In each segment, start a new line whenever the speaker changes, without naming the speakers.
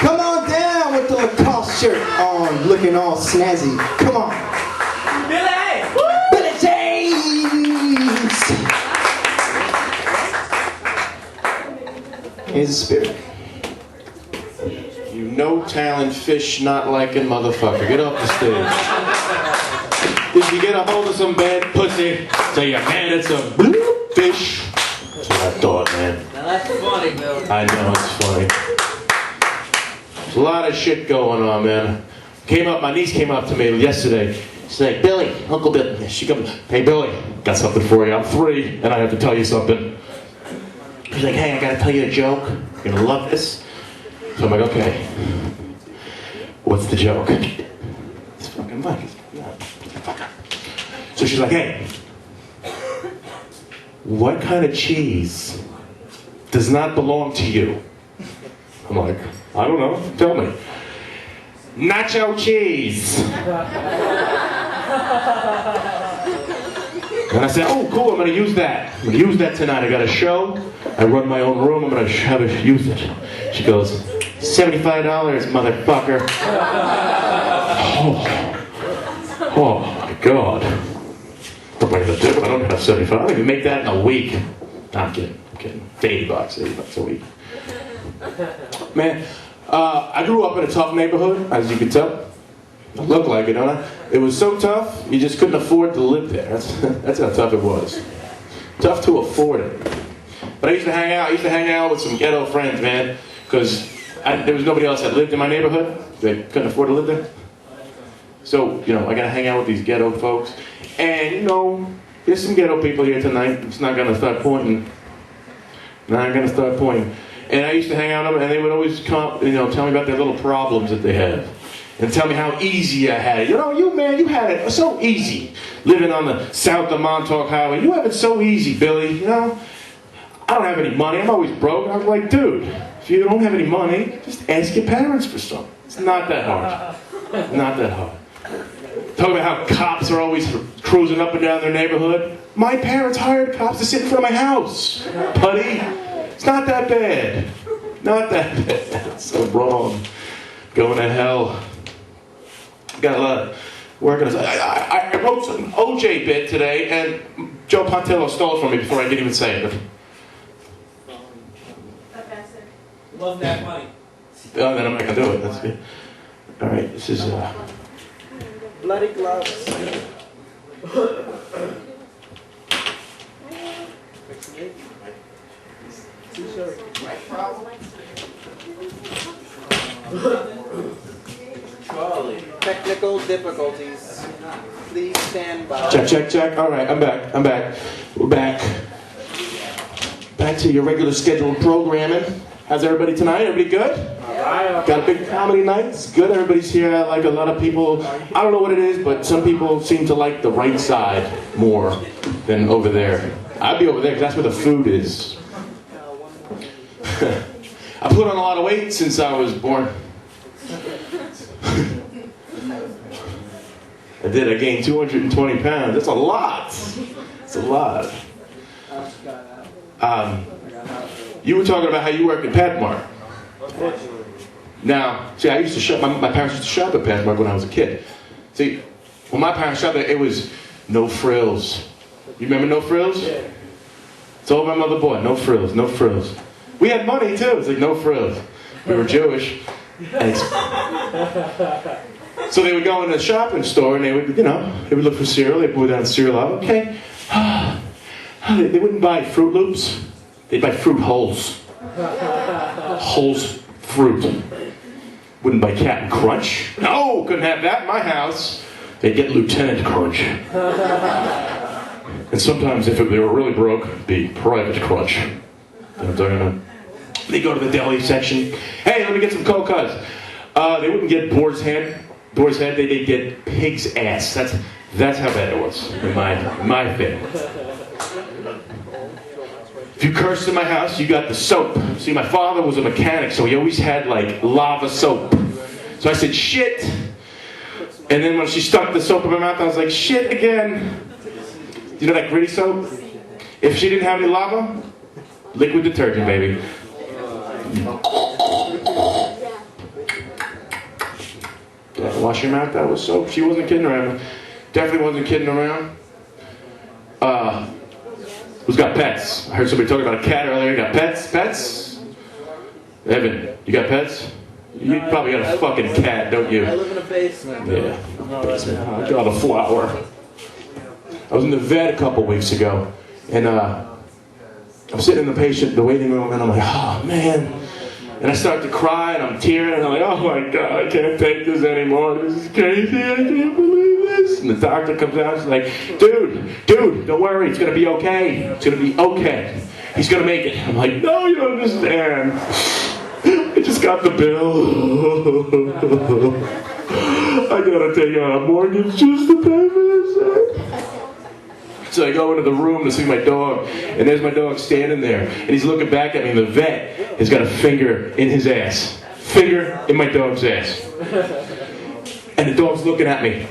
Come on down with the Lacoste shirt on, looking all snazzy. Come on.
Billy!
Billy James! Here's the spirit.
You no-talent fish not liking motherfucker. Get off the stage. If you get a hold of some bad pussy, say you're mad at some fish. That's what I thought, man.
Now that's funny, Bill.
I know, it's funny. There's a lot of shit going on, man. My niece came up to me yesterday. She's like, Billy, Uncle Bill. She comes, hey, Billy, got something for you. I'm 3, and I have to tell you something. She's like, hey, I gotta tell you a joke. You're gonna love this. So I'm like, okay. What's the joke? It's fucking Mike. So she's like, hey, what kind of cheese does not belong to you? I'm like, I don't know. Tell me. Nacho cheese. And I said, oh, cool, I'm going to use that. I'm going to use that tonight. I got a show. I run my own room. I'm going to have her use it. She goes, $75, motherfucker. Oh my God. What am I going to do? I don't have 75. I can make that in a week. No, I'm kidding. $80 a week. Man, I grew up in a tough neighborhood, as you can tell. I look like it, don't I? It was so tough, you just couldn't afford to live there. That's how tough it was. Tough to afford it. But I used to hang out with some ghetto friends, man, because there was nobody else that lived in my neighborhood. They couldn't afford to live there. So, I gotta hang out with these ghetto folks. And, there's some ghetto people here tonight. It's not gonna start pointing. And I used to hang out with them, and they would always come, tell me about their little problems that they had. And tell me how easy I had it. You had it so easy. Living on the south of Montauk Highway. You have it so easy, Billy. I don't have any money. I'm always broke. I was like, dude, if you don't have any money, just ask your parents for some. It's not that hard. Not that hard. Talking about how cops are always cruising up and down their neighborhood. My parents hired cops to sit in front of my house, buddy. It's not that bad. Not that bad. It's so wrong. Going to hell. Got a lot of work on this. I wrote an OJ bit today, and Joe Pontillo stole it from me before I didn't even say it.
Love that money.
Oh, then I'm not going to do it. That's good. All right, this is...
Bloody gloves. Technical difficulties. Please stand by.
Check. All right, I'm back. We're back. Back to your regular scheduled programming. How's everybody tonight? Everybody good? Got a big comedy night? It's good. Everybody's here. Like a lot of people, I don't know what it is, but some people seem to like the right side more than over there. I'd be over there because that's where the food is. I put on a lot of weight since I was born. I did. I gained 220 pounds. That's a lot. It's a lot. You were talking about how you work at Patmart. Now, see, I used to shop. My parents used to shop at Patmart when I was a kid. See, when my parents shopped there, it was no frills. You remember no frills? Yeah. Told my mother, boy, no frills, no frills. We had money too. It's like no frills. We were Jewish. So they would go in the shopping store and they would, they would look for cereal. They'd put down the cereal out. Okay. They wouldn't buy Fruit Loops. They'd buy Fruit Holes. Holes fruit. Wouldn't buy Captain Crunch. No, couldn't have that in my house. They'd get Lieutenant Crunch. And sometimes if they were really broke, it'd be Private Crunch. You know what I'm talking about? They go to the deli section. Hey, let me get some cold cuts. They wouldn't get boar's head. They'd get pig's ass. That's how bad it was in my family. If you cursed in my house, you got the soap. See, my father was a mechanic, so he always had like lava soap. So I said, shit. And then when she stuck the soap in my mouth, I was like, shit again. You know that gritty soap? If she didn't have any lava, liquid detergent, baby. Wash your mouth out with soap. She wasn't kidding around. Definitely wasn't kidding around. Who's got pets? I heard somebody talking about a cat earlier. You got pets? Pets? Evan, you got pets? You probably got a fucking cat, don't you?
I live in a basement.
Yeah. Basement. I got a flower. I was in the vet a couple weeks ago, and I'm sitting in the waiting room, and I'm like, oh man. And I start to cry, and I'm tearing, and I'm like, oh my God, I can't take this anymore. This is crazy. I can't believe this. And the doctor comes out, and he's like, dude, don't worry. It's going to be okay. It's going to be okay. He's going to make it. I'm like, no, you don't understand. I just got the bill. I got to take out a mortgage just to pay for this. So I go into the room to see my dog, and there's my dog standing there, and he's looking back at me, and the vet has got a finger in his ass. Finger in my dog's ass. And the dog's looking at me,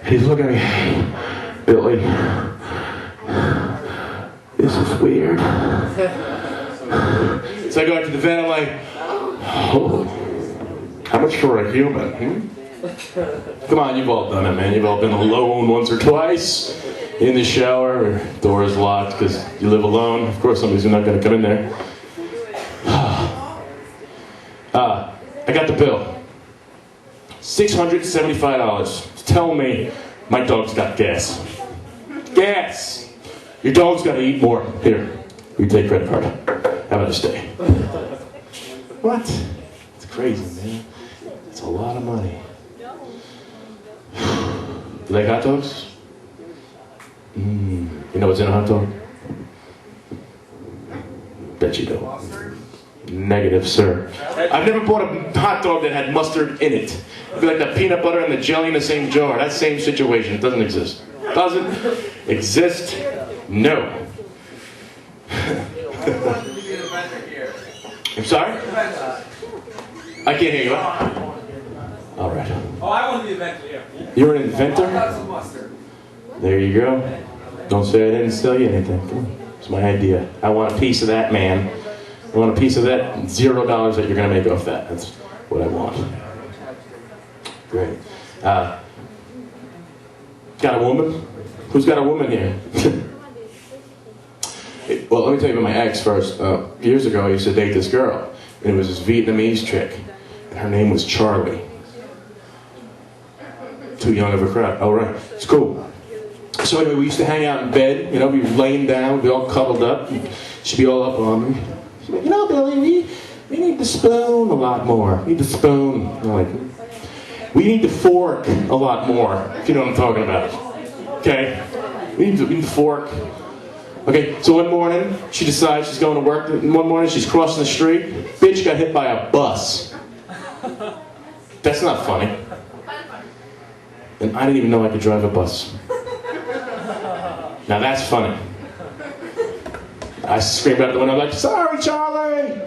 and he's looking at me, Billy, this is weird. So I go out to the vet, I'm like, oh, how much for a human? Come on, you've all done it, man. You've all been alone once or twice. In the shower, or door is locked because you live alone. Of course, somebody's not going to come in there. I got the bill. $675. Tell me my dog's got gas. Gas! Your dog's got to eat more. Here, you take credit card. Have a nice day. What? It's crazy, man. It's a lot of money. You like hot dogs? You know what's in a hot dog? Bet you don't. Negative, sir. I've never bought a hot dog that had mustard in it. It'd be like the peanut butter and the jelly in the same jar. That same situation. It doesn't exist. Doesn't exist. No. I'm sorry? I can't hear you. All right.
Oh, I want to be the inventor here.
You're an inventor? There you go. Don't say I didn't sell you anything. Come on. It's my idea. I want a piece of that, man. I want a piece of that. $0 that you're going to make off that. That's what I want. Great. Got a woman? Who's got a woman here? Well, let me tell you about my ex first. Years ago, I used to date this girl. And it was this Vietnamese chick. And her name was Charlie. Too young of a crowd. Oh, right. It's cool. So anyway, we used to hang out in bed, you know, we'd be laying down, we'd be all cuddled up. She'd be all up on me. She'd be like, you know, Billy, we need to spoon a lot more. We need to spoon. I'm like, we need to fork a lot more, if you know what I'm talking about. Okay? We need to fork. Okay, so one morning, she decides she's going to work. One morning, she's crossing the street. Bitch got hit by a bus. That's not funny. And I didn't even know I could drive a bus. Now that's funny. I screamed out the window like, sorry, Charlie!